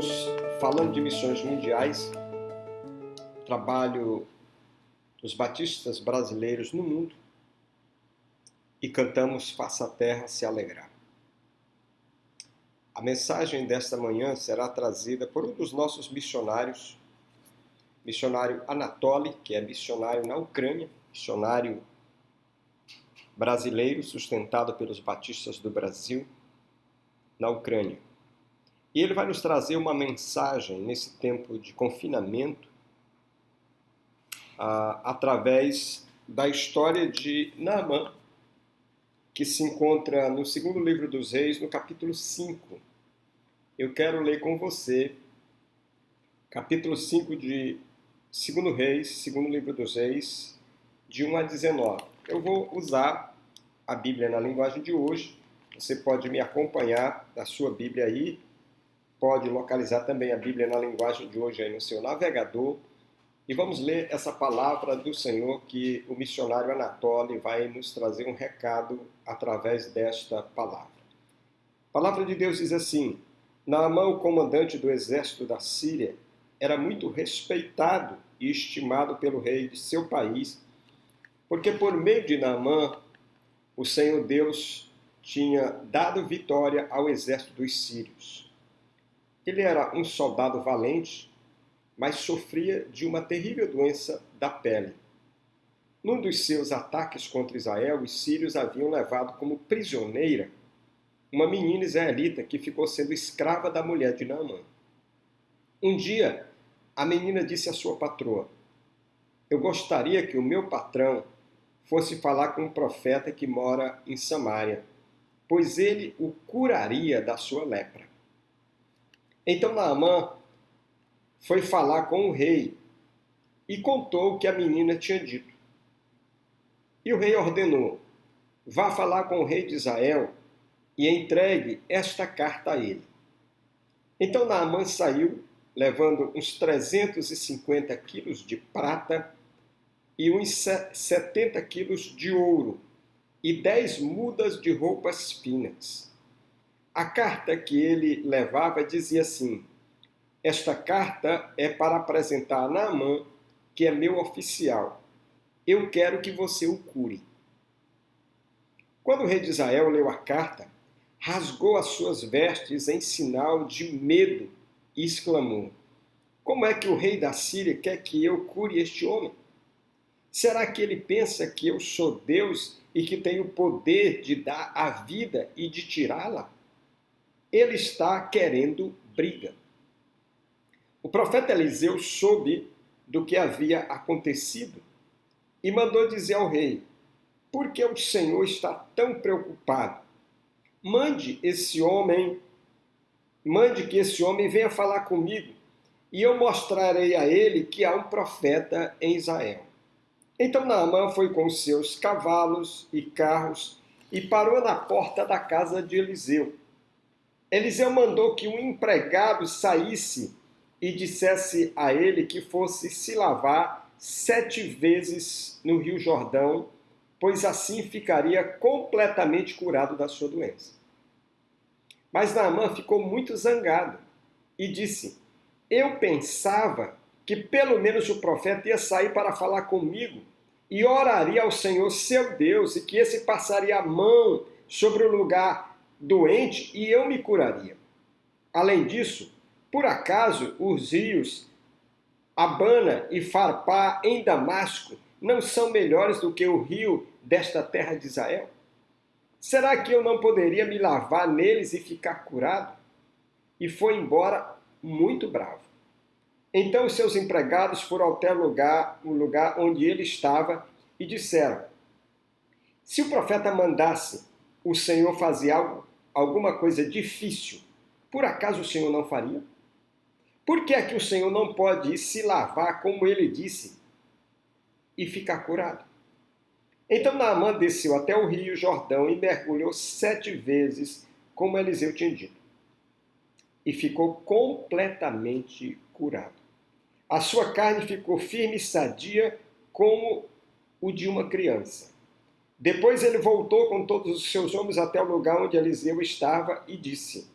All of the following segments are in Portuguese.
estamos falando de missões mundiais, trabalho dos batistas brasileiros no mundo e cantamos Faça a Terra se Alegrar. A mensagem desta manhã será trazida por um dos nossos missionários, missionário Anatoly, que é missionário na Ucrânia, missionário brasileiro sustentado pelos batistas do Brasil na Ucrânia. E ele vai nos trazer uma mensagem nesse tempo de confinamento através da história de Naamã, que se encontra no segundo livro dos Reis, no capítulo 5. Eu quero ler com você capítulo 5 de 2 Reis, segundo livro dos Reis, de 1 a 19. Eu vou usar a Bíblia na linguagem de hoje. Você pode me acompanhar na sua Bíblia aí, pode localizar também a Bíblia na linguagem de hoje aí no seu navegador. E vamos ler essa palavra do Senhor que o missionário Anatoly vai nos trazer um recado através desta palavra. A palavra de Deus diz assim: Naamã, o comandante do exército da Síria, era muito respeitado e estimado pelo rei de seu país, porque por meio de Naamã, o Senhor Deus tinha dado vitória ao exército dos sírios. Ele era um soldado valente, mas sofria de uma terrível doença da pele. Num dos seus ataques contra Israel, os sírios haviam levado como prisioneira uma menina israelita que ficou sendo escrava da mulher de Naamã. Um dia, a menina disse à sua patroa: eu gostaria que o meu patrão fosse falar com um profeta que mora em Samaria, pois ele o curaria da sua lepra. Então Naamã foi falar com o rei e contou o que a menina tinha dito. E o rei ordenou: vá falar com o rei de Israel e entregue esta carta a ele. Então Naamã saiu, levando uns 350 quilos de prata e uns 70 quilos de ouro e 10 mudas de roupas finas. A carta que ele levava dizia assim: esta carta é para apresentar a Naamã, que é meu oficial. Eu quero que você o cure. Quando o rei de Israel leu a carta, rasgou as suas vestes em sinal de medo e exclamou: como é que o rei da Síria quer que eu cure este homem? Será que ele pensa que eu sou Deus e que tenho o poder de dar a vida e de tirá-la? Ele está querendo briga. O profeta Eliseu soube do que havia acontecido e mandou dizer ao rei: por que o Senhor está tão preocupado? Mande que esse homem venha falar comigo e eu mostrarei a ele que há um profeta em Israel. Então Naamã foi com os seus cavalos e carros e parou na porta da casa de Eliseu. Eliseu mandou que um empregado saísse e dissesse a ele que fosse se lavar 7 vezes no Rio Jordão, pois assim ficaria completamente curado da sua doença. Mas Naamã ficou muito zangado e disse: eu pensava que pelo menos o profeta ia sair para falar comigo e oraria ao Senhor seu Deus e que esse passaria a mão sobre o lugar doente e eu me curaria. Além disso, por acaso os rios Abana e Farpá em Damasco não são melhores do que o rio desta terra de Israel? Será que eu não poderia me lavar neles e ficar curado? E foi embora muito bravo. Então os seus empregados foram até o lugar onde ele estava e disseram: se o profeta mandasse o Senhor fazer alguma coisa difícil, por acaso o Senhor não faria? Por que é que o Senhor não pode ir se lavar, como ele disse, e ficar curado? Então Naamã desceu até o rio Jordão e mergulhou 7 vezes, como Eliseu tinha dito, e ficou completamente curado. A sua carne ficou firme e sadia como o de uma criança. Depois ele voltou com todos os seus homens até o lugar onde Eliseu estava e disse: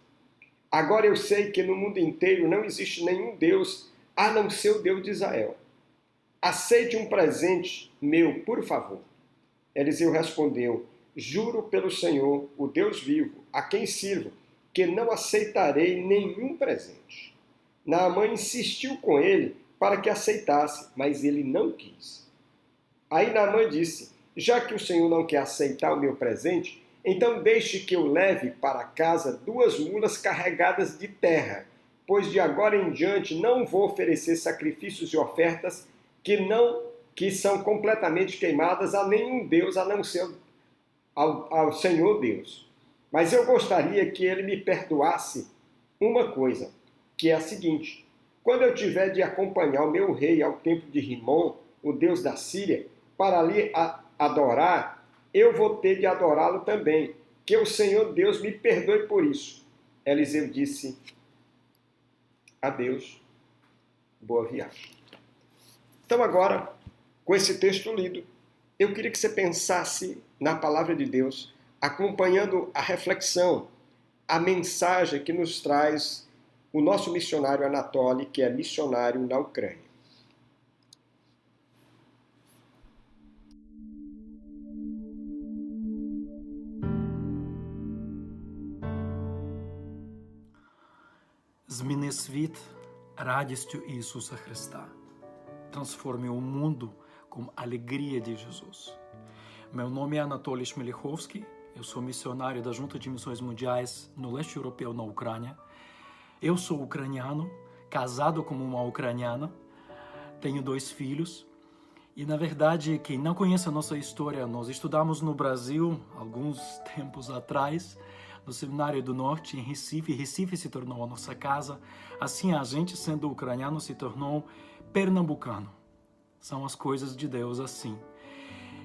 Agora eu sei que no mundo inteiro não existe nenhum Deus a não ser o Deus de Israel. Aceite um presente meu, por favor. Eliseu respondeu: juro pelo Senhor, o Deus vivo, a quem sirvo, que não aceitarei nenhum presente. Naamã insistiu com ele para que aceitasse, mas ele não quis. Aí Naamã disse: já que o Senhor não quer aceitar o meu presente, então deixe que eu leve para casa 2 mulas carregadas de terra, pois de agora em diante não vou oferecer sacrifícios e ofertas que são completamente queimadas a nenhum Deus a não ser ao Senhor Deus. Mas eu gostaria que ele me perdoasse uma coisa, que é a seguinte: quando eu tiver de acompanhar o meu rei ao templo de Rimon, o Deus da Síria, para ali adorar, eu vou ter de adorá-lo também. Que o Senhor Deus me perdoe por isso. Eliseu disse: adeus, boa viagem. Então agora, com esse texto lido, eu queria que você pensasse na palavra de Deus, acompanhando a reflexão, a mensagem que nos traz o nosso missionário Anatoly, que é missionário na Ucrânia. Зміни світ радістю Ісуса Христа. Transforme o mundo com a alegria de Jesus. Meu nome é Anatoly Shmelichovsky, eu sou missionário da Junta de Missões Mundiais no leste europeu, na Ucrânia. Eu sou ucraniano, casado com uma ucraniana, tenho 2 filhos. E, na verdade, quem não conhece a nossa história, nós estudamos no Brasil, alguns tempos atrás, no Seminário do Norte, em Recife. Recife se tornou a nossa casa. Assim, a gente, sendo ucraniano, se tornou pernambucano. São as coisas de Deus assim.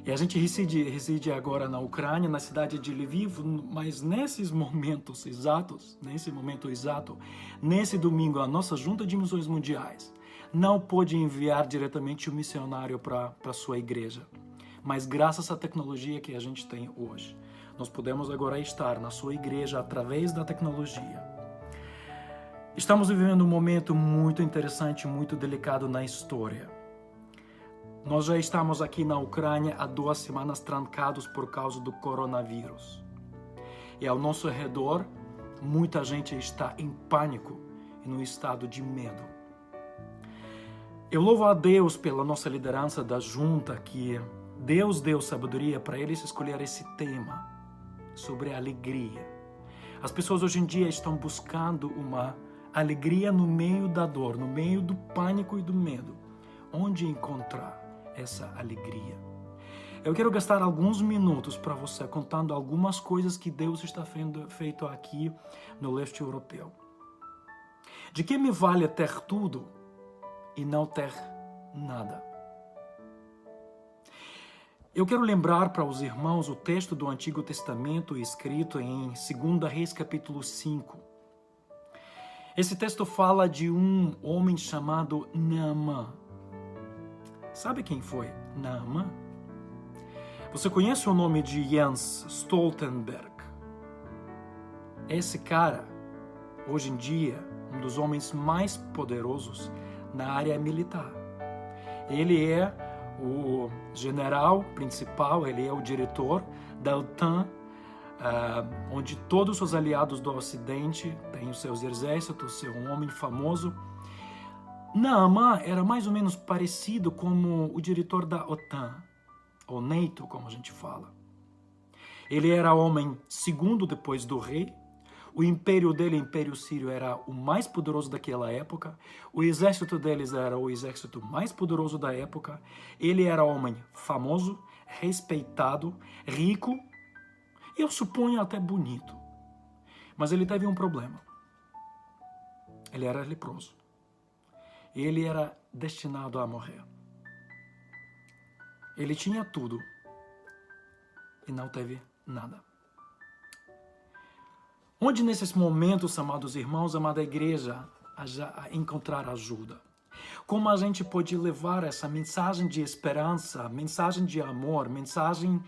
E a gente reside agora na Ucrânia, na cidade de Lviv, mas nesse momento exato, nesse domingo, a nossa Junta de Missões Mundiais não pôde enviar diretamente o missionário para a sua igreja. Mas graças à tecnologia que a gente tem hoje, nós podemos agora estar na sua igreja através da tecnologia. Estamos vivendo um momento muito interessante, muito delicado na história. Nós já estamos aqui na Ucrânia há 2 semanas trancados por causa do coronavírus. E ao nosso redor, muita gente está em pânico e no estado de medo. Eu louvo a Deus pela nossa liderança da junta, que Deus deu sabedoria para eles escolher esse tema sobre a alegria. As pessoas hoje em dia estão buscando uma alegria no meio da dor, no meio do pânico e do medo. Onde encontrar essa alegria? Eu quero gastar alguns minutos para você contando algumas coisas que Deus está feito aqui no leste europeu. De que me vale ter tudo e não ter nada? Eu quero lembrar para os irmãos o texto do Antigo Testamento escrito em 2 Reis capítulo 5. Esse texto fala de um homem chamado Naamã. Sabe quem foi Naamã? Você conhece o nome de Jens Stoltenberg? Esse cara, hoje em dia, um dos homens mais poderosos na área militar. Ele é o general principal, ele é o diretor da OTAN, onde todos os aliados do Ocidente têm os seus exércitos, seu homem famoso. Naamã era mais ou menos parecido como o diretor da OTAN, ou NATO, como a gente fala. Ele era homem segundo depois do rei. O império dele, o Império Sírio, era o mais poderoso daquela época. O exército deles era o exército mais poderoso da época. Ele era homem famoso, respeitado, rico, eu suponho até bonito. Mas ele teve um problema. Ele era leproso. Ele era destinado a morrer. Ele tinha tudo e não teve nada. Onde nesses momentos, amados irmãos, amada igreja, a encontrar ajuda? Como a gente pode levar essa mensagem de esperança, mensagem de amor, mensagem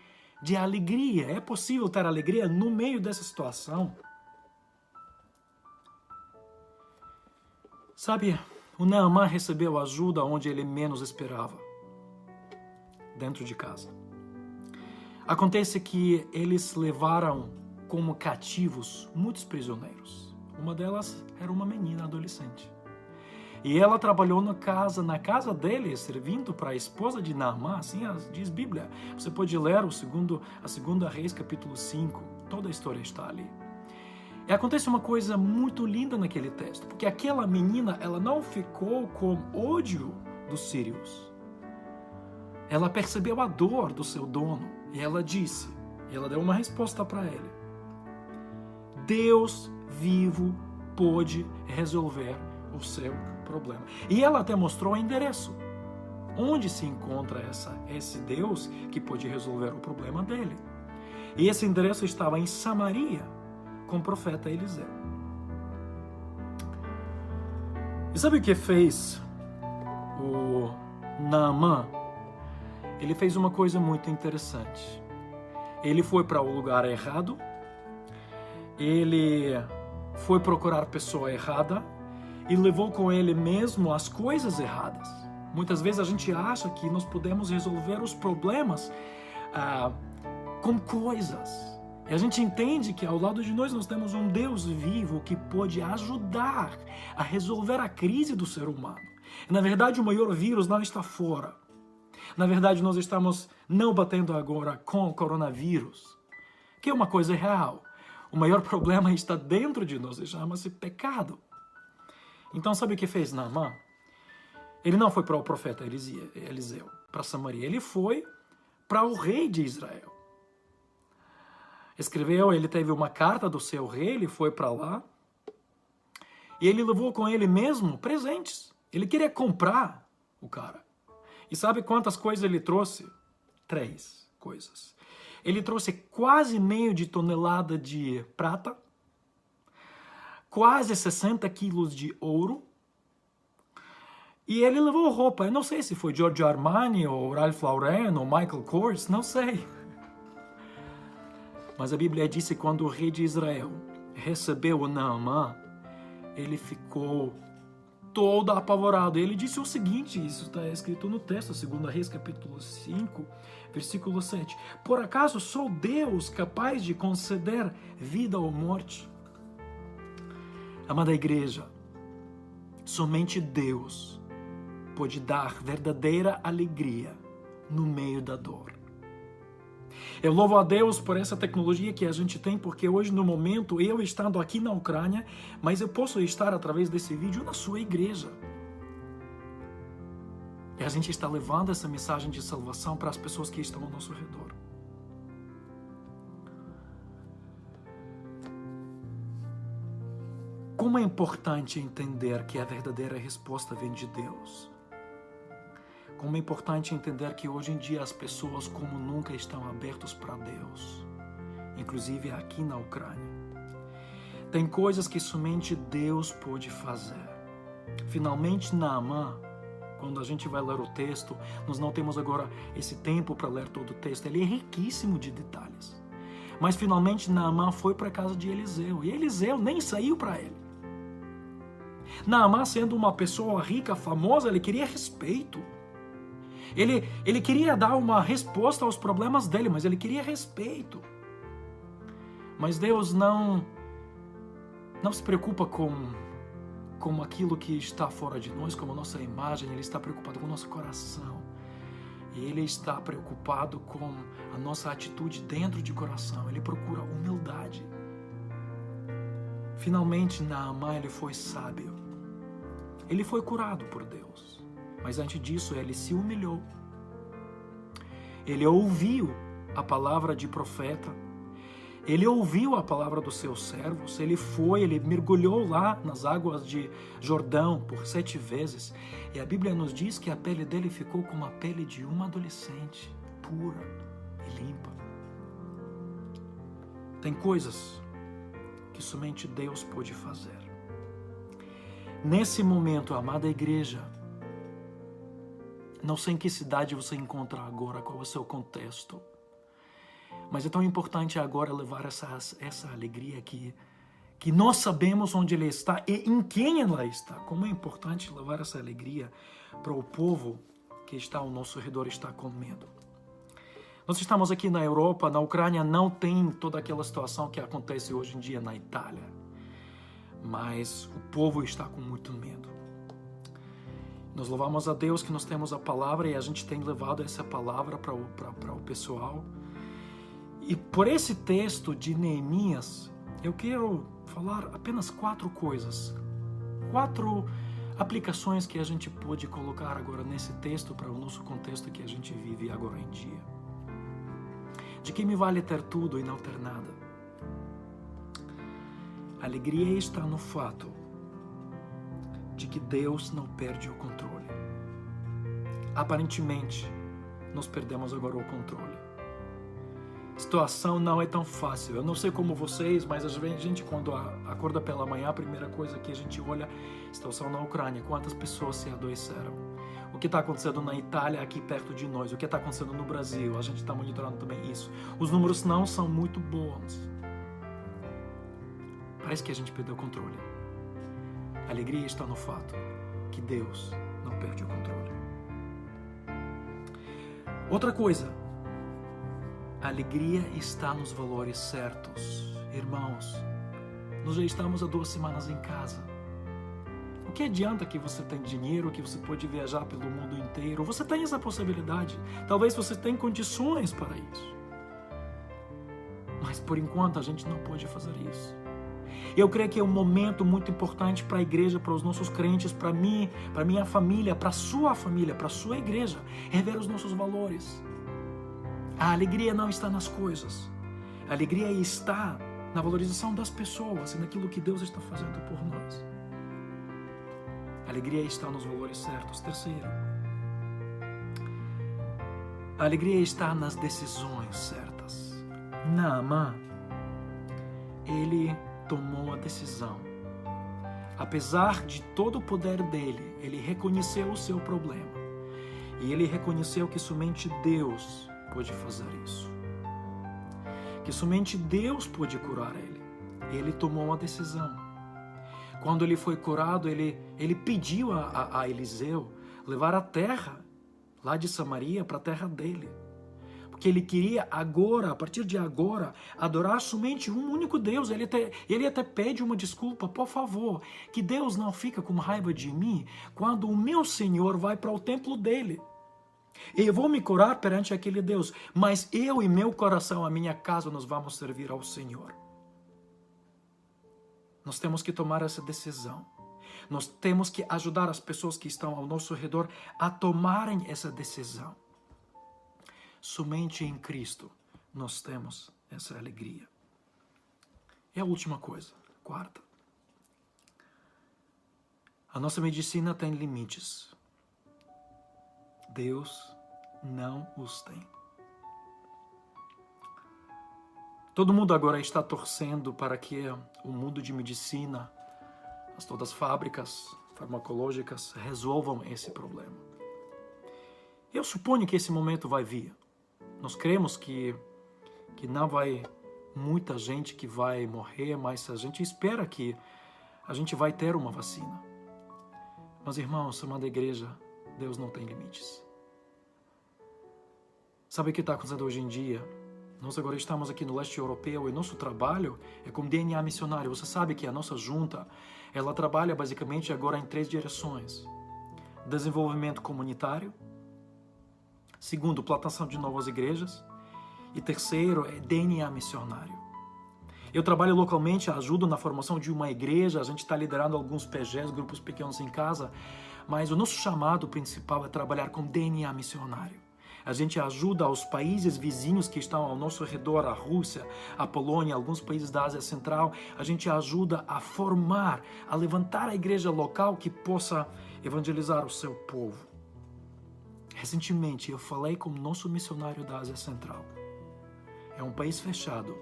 de alegria? É possível ter alegria no meio dessa situação? Sabe, o Naamã recebeu ajuda onde ele menos esperava, dentro de casa. Acontece que eles levaram como cativos muitos prisioneiros. Uma delas era uma menina adolescente. E ela trabalhou na casa dele, servindo para a esposa de Naamã, assim diz a Bíblia. Você pode ler a 2 Reis, capítulo 5, toda a história está ali. E acontece uma coisa muito linda naquele texto, porque aquela menina, ela não ficou com ódio dos sírios. Ela percebeu a dor do seu dono, e ela disse, e ela deu uma resposta para ele: Deus vivo pode resolver o seu problema. E ela até mostrou o endereço. Onde se encontra esse Deus que pode resolver o problema dele? E esse endereço estava em Samaria, com o profeta Eliseu. E sabe o que fez o Naamã? Ele fez uma coisa muito interessante. Ele foi para o lugar errado, ele foi procurar a pessoa errada e levou com ele mesmo as coisas erradas. Muitas vezes a gente acha que nós podemos resolver os problemas com coisas. E a gente entende que ao lado de nós temos um Deus vivo que pode ajudar a resolver a crise do ser humano. E, na verdade, o maior vírus não está fora. Na verdade, nós estamos não batendo agora com o coronavírus, que é uma coisa real. O maior problema está dentro de nós e chama-se pecado. Então, sabe o que fez Naamã? Ele não foi para o profeta Eliseu, para Samaria. Ele foi para o rei de Israel. Ele teve uma carta do seu rei, ele foi para lá. E ele levou com ele mesmo presentes. Ele queria comprar o cara. E sabe quantas coisas ele trouxe? 3 coisas. Ele trouxe quase meio de tonelada de prata, quase 60 quilos de ouro, e ele levou roupa. Eu não sei se foi Giorgio Armani, ou Ralph Lauren, ou Michael Kors, não sei. Mas a Bíblia diz que quando o rei de Israel recebeu o Naamã, ele ficou todo apavorado. Ele disse o seguinte, isso está escrito no texto, 2 Reis, capítulo 5, versículo 7. Por acaso sou Deus capaz de conceder vida ou morte? Amada igreja, somente Deus pode dar verdadeira alegria no meio da dor. Eu louvo a Deus por essa tecnologia que a gente tem, porque hoje, no momento, eu estando aqui na Ucrânia, mas eu posso estar através desse vídeo na sua igreja. E a gente está levando essa mensagem de salvação para as pessoas que estão ao nosso redor. Como é importante entender que a verdadeira resposta vem de Deus. Como é importante entender que hoje em dia as pessoas como nunca estão abertas para Deus, inclusive aqui na Ucrânia. Tem coisas que somente Deus pode fazer. Finalmente, Naamã, quando a gente vai ler o texto, nós não temos agora esse tempo para ler todo o texto, ele é riquíssimo de detalhes. Mas finalmente Naamã foi para a casa de Eliseu, e Eliseu nem saiu para ele. Naamã, sendo uma pessoa rica, famosa, ele queria respeito. Ele queria dar uma resposta aos problemas dele, mas ele queria respeito. Mas Deus não se preocupa com aquilo que está fora de nós, como nossa imagem. Ele está preocupado com o nosso coração. E Ele está preocupado com a nossa atitude dentro de coração. Ele procura humildade. Finalmente, Naamã, ele foi sábio. Ele foi curado por Deus. Mas antes disso, ele se humilhou. Ele ouviu a palavra de profeta. Ele ouviu a palavra dos seus servos. Ele mergulhou lá nas águas de Jordão por 7 vezes. E a Bíblia nos diz que a pele dele ficou como a pele de uma adolescente, pura e limpa. Tem coisas que somente Deus pode fazer. Nesse momento, amada igreja, não sei em que cidade você encontra agora, qual é o seu contexto. Mas é tão importante agora levar essa alegria que que nós sabemos onde Ele está e em quem Ele está. Como é importante levar essa alegria para o povo que está ao nosso redor, está com medo. Nós estamos aqui na Europa, na Ucrânia não tem toda aquela situação que acontece hoje em dia na Itália. Mas o povo está com muito medo. Nós louvamos a Deus que nós temos a palavra e a gente tem levado essa palavra para o pessoal. E por esse texto de Neemias, eu quero falar apenas 4 coisas. 4 aplicações que a gente pode colocar agora nesse texto para o nosso contexto que a gente vive agora em dia. De que me vale ter tudo e não ter nada? A alegria está no fato de que Deus não perde o controle. Aparentemente, nós perdemos agora o controle. A situação não é tão fácil. Eu não sei como vocês, mas a gente quando acorda pela manhã, a primeira coisa que a gente olha é a situação na Ucrânia. Quantas pessoas se adoeceram? O que está acontecendo na Itália, aqui perto de nós? O que está acontecendo no Brasil? A gente está monitorando também isso. Os números não são muito bons. Parece que a gente perdeu o controle. A alegria está no fato que Deus não perde o controle. Outra coisa, a alegria está nos valores certos. Irmãos, nós já estamos há 2 semanas em casa. O que adianta que você tem dinheiro, que você pode viajar pelo mundo inteiro? Você tem essa possibilidade. Talvez você tenha condições para isso. Mas por enquanto a gente não pode fazer isso. Eu creio que é um momento muito importante para a igreja, para os nossos crentes, para mim, para minha família, para a sua igreja, rever os nossos valores. A alegria não está nas coisas. A alegria está na valorização das pessoas e naquilo que Deus está fazendo por nós. A alegria está nos valores certos. Terceiro, a alegria está nas decisões certas. Naamã, ele tomou a decisão. Apesar de todo o poder dele, ele reconheceu o seu problema. E ele reconheceu que somente Deus pode fazer isso. Que somente Deus pode curar ele. Ele tomou uma decisão. Quando ele foi curado, ele pediu a Eliseu levar a terra lá de Samaria para a terra dele. Porque ele queria agora, a partir de agora, adorar somente um único Deus. Ele até pede uma desculpa, por favor, que Deus não fica com raiva de mim quando o meu Senhor vai para o templo dele. Eu vou me curar perante aquele Deus, mas eu e meu coração, a minha casa, nós vamos servir ao Senhor. Nós temos que tomar essa decisão. Nós temos que ajudar as pessoas que estão ao nosso redor a tomarem essa decisão. Somente em Cristo nós temos essa alegria. E a última coisa, 4. A nossa medicina tem limites. Deus não os tem. Todo mundo agora está torcendo para que o mundo de medicina, todas as fábricas farmacológicas resolvam esse problema. Eu suponho que esse momento vai vir. Nós cremos que não vai muita gente que vai morrer, mas a gente espera que a gente vai ter uma vacina. Mas, irmãos, amada igreja, Deus não tem limites. Sabe o que está acontecendo hoje em dia? Nós agora estamos aqui no leste europeu e nosso trabalho é como DNA missionário. Você sabe que a nossa junta, ela trabalha basicamente agora em 3 direções. Desenvolvimento comunitário. Segundo, plantação de novas igrejas. E terceiro, é DNA missionário. Eu trabalho localmente, ajudo na formação de uma igreja, a gente está liderando alguns PGs, grupos pequenos em casa, mas o nosso chamado principal é trabalhar com DNA missionário. A gente ajuda os países vizinhos que estão ao nosso redor, a Rússia, a Polônia, alguns países da Ásia Central. A gente ajuda a formar, a levantar a igreja local que possa evangelizar o seu povo. Recentemente eu falei com o nosso missionário da Ásia Central. É um país fechado,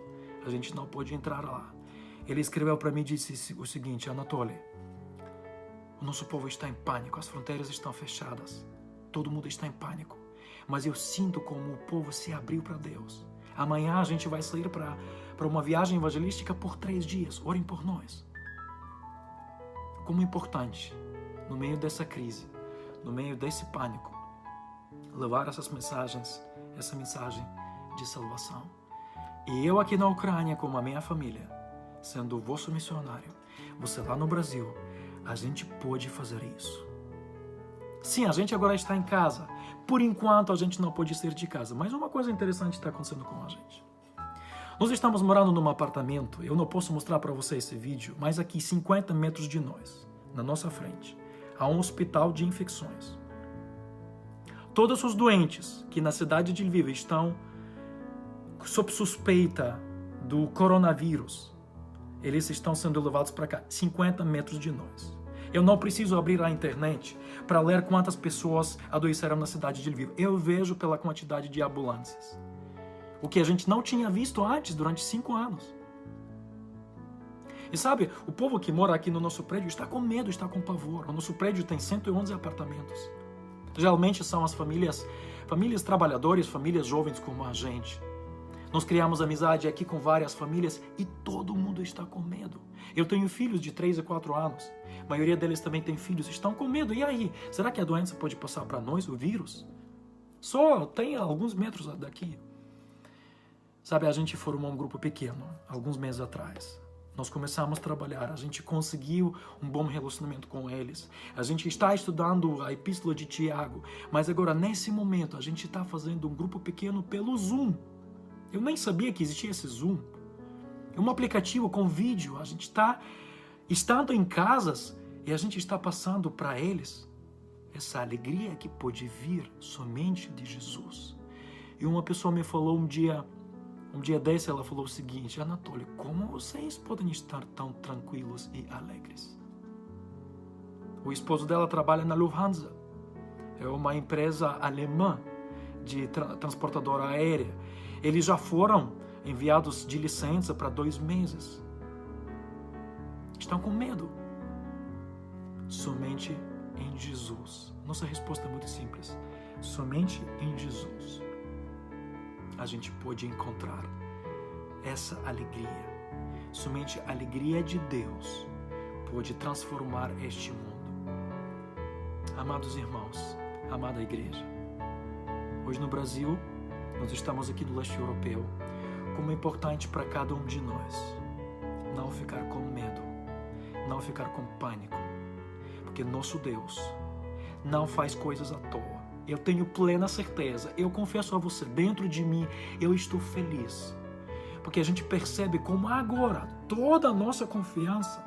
a gente não pode entrar lá. Ele escreveu para mim e disse o seguinte: Anatoly, o nosso povo está em pânico, as fronteiras estão fechadas, todo mundo está em pânico. Mas eu sinto como o povo se abriu para Deus. Amanhã a gente vai sair para uma viagem evangelística por 3 dias. Orem por nós. Como é importante, no meio dessa crise, no meio desse pânico, levar essa mensagem de salvação. E eu aqui na Ucrânia, com a minha família, sendo o vosso missionário, você lá no Brasil, a gente pode fazer isso. Sim, a gente agora está em casa. Por enquanto, a gente não pode sair de casa. Mas uma coisa interessante está acontecendo com a gente. Nós estamos morando num apartamento. Eu não posso mostrar para vocês esse vídeo, mas aqui, 50 metros de nós, na nossa frente, há um hospital de infecções. Todos os doentes que na cidade de Lviv estão sob suspeita do coronavírus, eles estão sendo levados para cá, 50 metros de nós. Eu não preciso abrir a internet para ler quantas pessoas adoeceram na cidade de Lviv. Eu vejo pela quantidade de ambulâncias. O que a gente não tinha visto antes, durante 5 anos. E sabe, o povo que mora aqui no nosso prédio está com medo, está com pavor. O nosso prédio tem 111 apartamentos. Geralmente são as famílias trabalhadoras, famílias jovens como a gente. Nós criamos amizade aqui com várias famílias e todo mundo está com medo. Eu tenho filhos de 3 e 4 anos. A maioria deles também tem filhos, estão com medo. E aí, será que a doença pode passar para nós, o vírus? Só tem alguns metros daqui. Sabe, a gente formou um grupo pequeno, alguns meses atrás. Nós começamos a trabalhar, a gente conseguiu um bom relacionamento com eles. A gente está estudando a Epístola de Tiago, mas agora, nesse momento, a gente está fazendo um grupo pequeno pelo Zoom. Eu nem sabia que existia esse Zoom. É um aplicativo com vídeo. A gente está estando em casas e a gente está passando para eles essa alegria que pode vir somente de Jesus. E uma pessoa me falou um dia desse, ela falou o seguinte: Anatoly, como vocês podem estar tão tranquilos e alegres? O esposo dela trabalha na Lufthansa. É uma empresa alemã de transportadora aérea. Eles já foram enviados de licença para 2 meses. Estão com medo. Somente em Jesus. Nossa resposta é muito simples. Somente em Jesus a gente pode encontrar essa alegria. Somente a alegria de Deus pode transformar este mundo. Amados irmãos, amada igreja, hoje no Brasil, nós estamos aqui no leste europeu, como é importante para cada um de nós não ficar com medo, não ficar com pânico, porque nosso Deus não faz coisas à toa. Eu tenho plena certeza, eu confesso a você, dentro de mim eu estou feliz, porque a gente percebe como agora toda a nossa confiança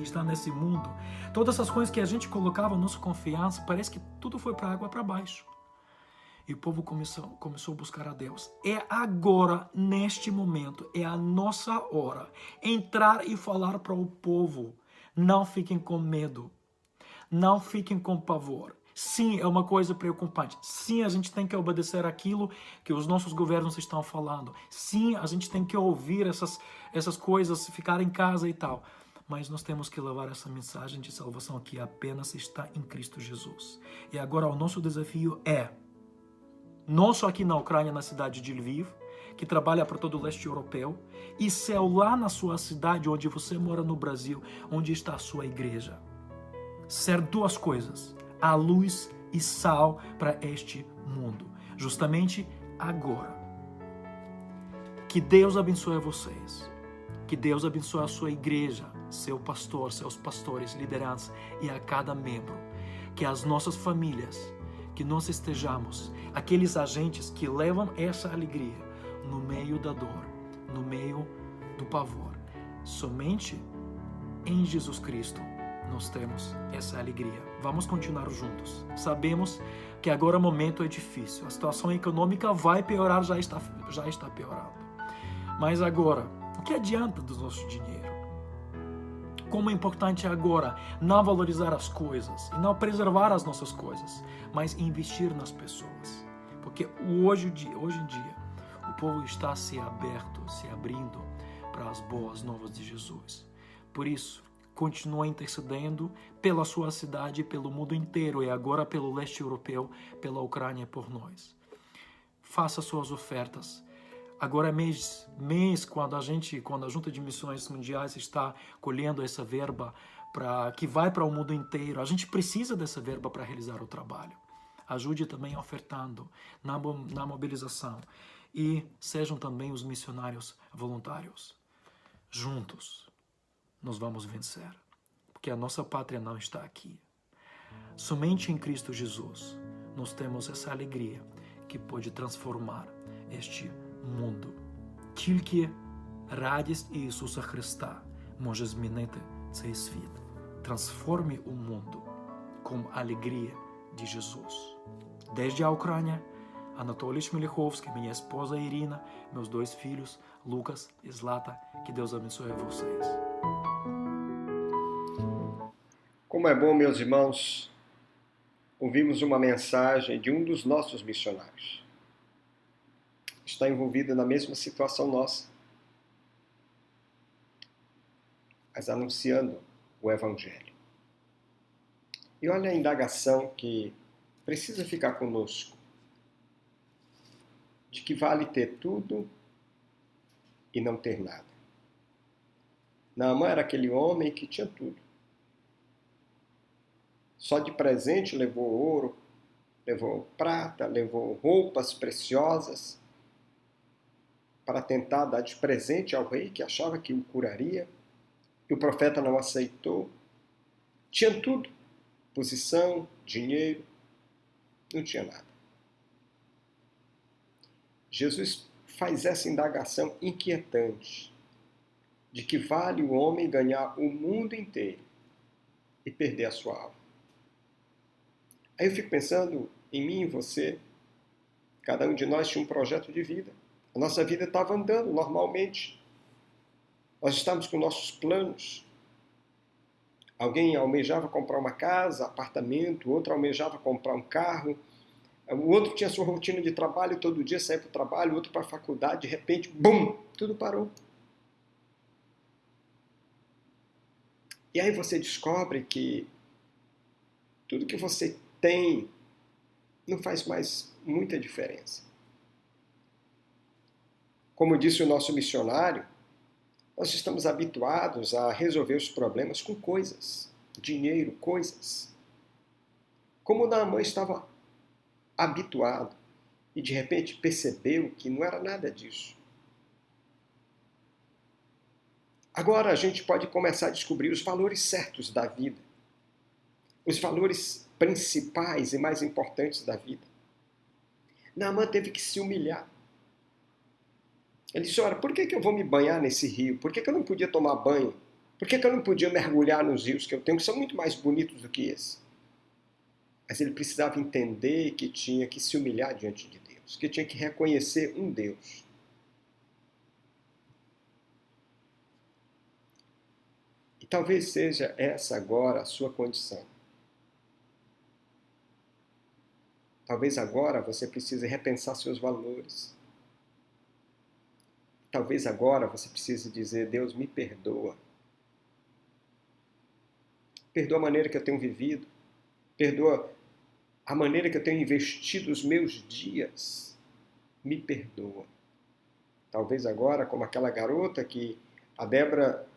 está nesse mundo. Todas essas coisas que a gente colocava nossa confiança, parece que tudo foi para água para baixo. E o povo começou a buscar a Deus. É agora, neste momento, é a nossa hora. Entrar e falar para o povo: não fiquem com medo, não fiquem com pavor. Sim, é uma coisa preocupante. Sim, a gente tem que obedecer aquilo que os nossos governos estão falando. Sim, a gente tem que ouvir essas coisas, ficar em casa e tal. Mas nós temos que levar essa mensagem de salvação que apenas está em Cristo Jesus. E agora o nosso desafio é, não só aqui na Ucrânia, na cidade de Lviv, que trabalha para todo o leste europeu, e céu lá na sua cidade, onde você mora no Brasil, onde está a sua igreja. Ser 2 coisas, a luz e sal para este mundo, justamente agora. Que Deus abençoe vocês, que Deus abençoe a sua igreja, seu pastor, seus pastores, liderança e a cada membro, que as nossas famílias, que nós estejamos aqueles agentes que levam essa alegria no meio da dor, no meio do pavor. Somente em Jesus Cristo nós temos essa alegria. Vamos continuar juntos. Sabemos que agora o momento é difícil. A situação econômica vai piorar, já está piorando. Mas agora, o que adianta do nosso dinheiro? Como é importante agora não valorizar as coisas e não preservar as nossas coisas, mas investir nas pessoas. Porque hoje em dia, o povo está se abrindo para as boas novas de Jesus. Por isso, continua intercedendo pela sua cidade, pelo mundo inteiro e agora pelo leste europeu, pela Ucrânia por nós. Faça suas ofertas. Agora mês quando a Junta de Missões Mundiais está colhendo essa verba que vai para o mundo inteiro, a gente precisa dessa verba para realizar o trabalho. Ajude também ofertando na mobilização e sejam também os missionários voluntários. Juntos nós vamos vencer, porque a nossa pátria não está aqui. Somente em Cristo Jesus nós temos essa alegria que pode transformar este mundo. Тільки радість Ісуса Христа може змінити цей світ. Transforme o mundo com a alegria de Jesus. Desde a Ucrânia, Anatoly Shmelihovsky, minha esposa Irina, meus 2 filhos, Lucas e Zlata, que Deus abençoe a vocês. Como é bom, meus irmãos, ouvimos uma mensagem de um dos nossos missionários. Está envolvido na mesma situação nossa, mas anunciando o Evangelho. E olha a indagação que precisa ficar conosco, de que vale ter tudo e não ter nada. Naamã era aquele homem que tinha tudo. Só de presente levou ouro, levou prata, levou roupas preciosas para tentar dar de presente ao rei que achava que o curaria. E o profeta não aceitou. Tinha tudo, posição, dinheiro, não tinha nada. Jesus faz essa indagação inquietante de que vale o homem ganhar o mundo inteiro e perder a sua alma. Aí eu fico pensando em mim e você. Cada um de nós tinha um projeto de vida. A nossa vida estava andando normalmente. Nós estávamos com nossos planos. Alguém almejava comprar uma casa, apartamento, outro almejava comprar um carro, o outro tinha sua rotina de trabalho, todo dia saía para o trabalho, outro para a faculdade, de repente, bum, tudo parou. E aí você descobre que tudo que você tem não faz mais muita diferença. Como disse o nosso missionário, nós estamos habituados a resolver os problemas com coisas, dinheiro, coisas. Como Naamã estava habituado e de repente percebeu que não era nada disso. Agora a gente pode começar a descobrir os valores certos da vida, os valores principais e mais importantes da vida. Naamã teve que se humilhar. Ele disse, olha, por que eu vou me banhar nesse rio? Por que eu não podia tomar banho? Por que eu não podia mergulhar nos rios que eu tenho, que são muito mais bonitos do que esse? Mas ele precisava entender que tinha que se humilhar diante de Deus, que tinha que reconhecer um Deus. E talvez seja essa agora a sua condição. Talvez agora você precise repensar seus valores. Talvez agora você precise dizer, Deus, me perdoa. Perdoa a maneira que eu tenho vivido. Perdoa a maneira que eu tenho investido os meus dias. Me perdoa. Talvez agora, como aquela garota que a Débora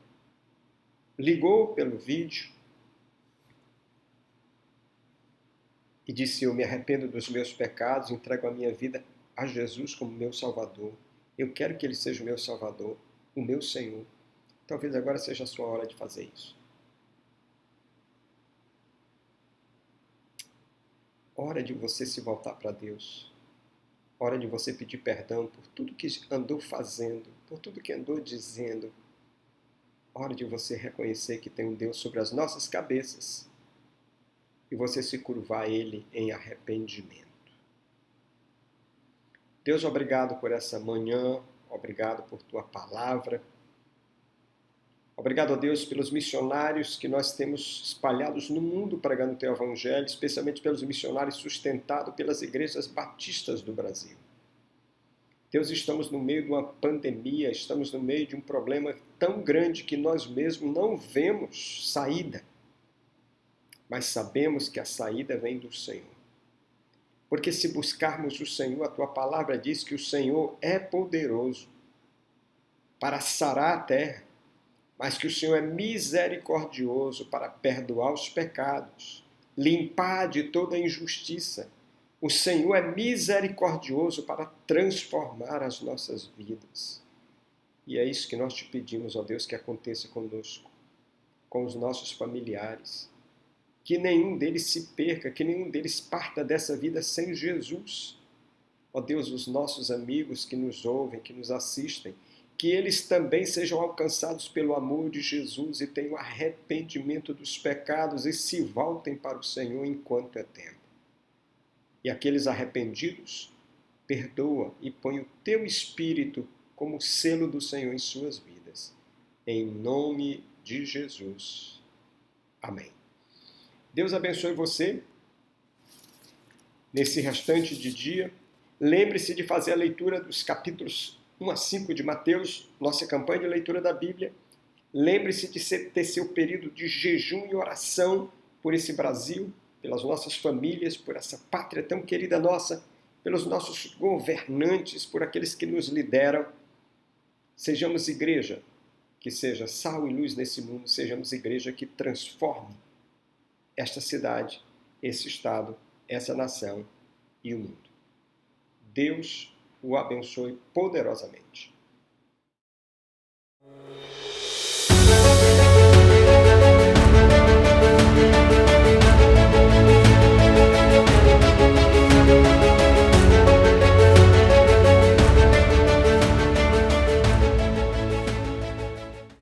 ligou pelo vídeo e disse, eu me arrependo dos meus pecados, entrego a minha vida a Jesus como meu Salvador. Eu quero que Ele seja o meu Salvador, o meu Senhor. Talvez agora seja a sua hora de fazer isso. Hora de você se voltar para Deus. Hora de você pedir perdão por tudo que andou fazendo, por tudo que andou dizendo. Hora de você reconhecer que tem um Deus sobre as nossas cabeças e você se curvar a Ele em arrependimento. Deus, obrigado por essa manhã, obrigado por Tua palavra. Obrigado a Deus pelos missionários que nós temos espalhados no mundo pregando o Teu Evangelho, especialmente pelos missionários sustentados pelas igrejas batistas do Brasil. Deus, estamos no meio de uma pandemia, estamos no meio de um problema tão grande que nós mesmos não vemos saída, mas sabemos que a saída vem do Senhor. Porque se buscarmos o Senhor, a tua palavra diz que o Senhor é poderoso para sarar a terra, mas que o Senhor é misericordioso para perdoar os pecados, limpar de toda injustiça. O Senhor é misericordioso para transformar as nossas vidas. E é isso que nós te pedimos, ó Deus, que aconteça conosco, com os nossos familiares. Que nenhum deles se perca, que nenhum deles parta dessa vida sem Jesus. Ó Deus, os nossos amigos que nos ouvem, que nos assistem, que eles também sejam alcançados pelo amor de Jesus e tenham arrependimento dos pecados e se voltem para o Senhor enquanto é tempo. E aqueles arrependidos, perdoa e põe o teu Espírito como selo do Senhor em suas vidas. Em nome de Jesus. Amém. Deus abençoe você nesse restante de dia. Lembre-se de fazer a leitura dos capítulos 1 a 5 de Mateus, nossa campanha de leitura da Bíblia. Lembre-se de ter seu período de jejum e oração por esse Brasil, pelas nossas famílias, por essa pátria tão querida nossa, pelos nossos governantes, por aqueles que nos lideram. Sejamos igreja que seja sal e luz nesse mundo, sejamos igreja que transforme esta cidade, esse estado, essa nação e o mundo. Deus o abençoe poderosamente.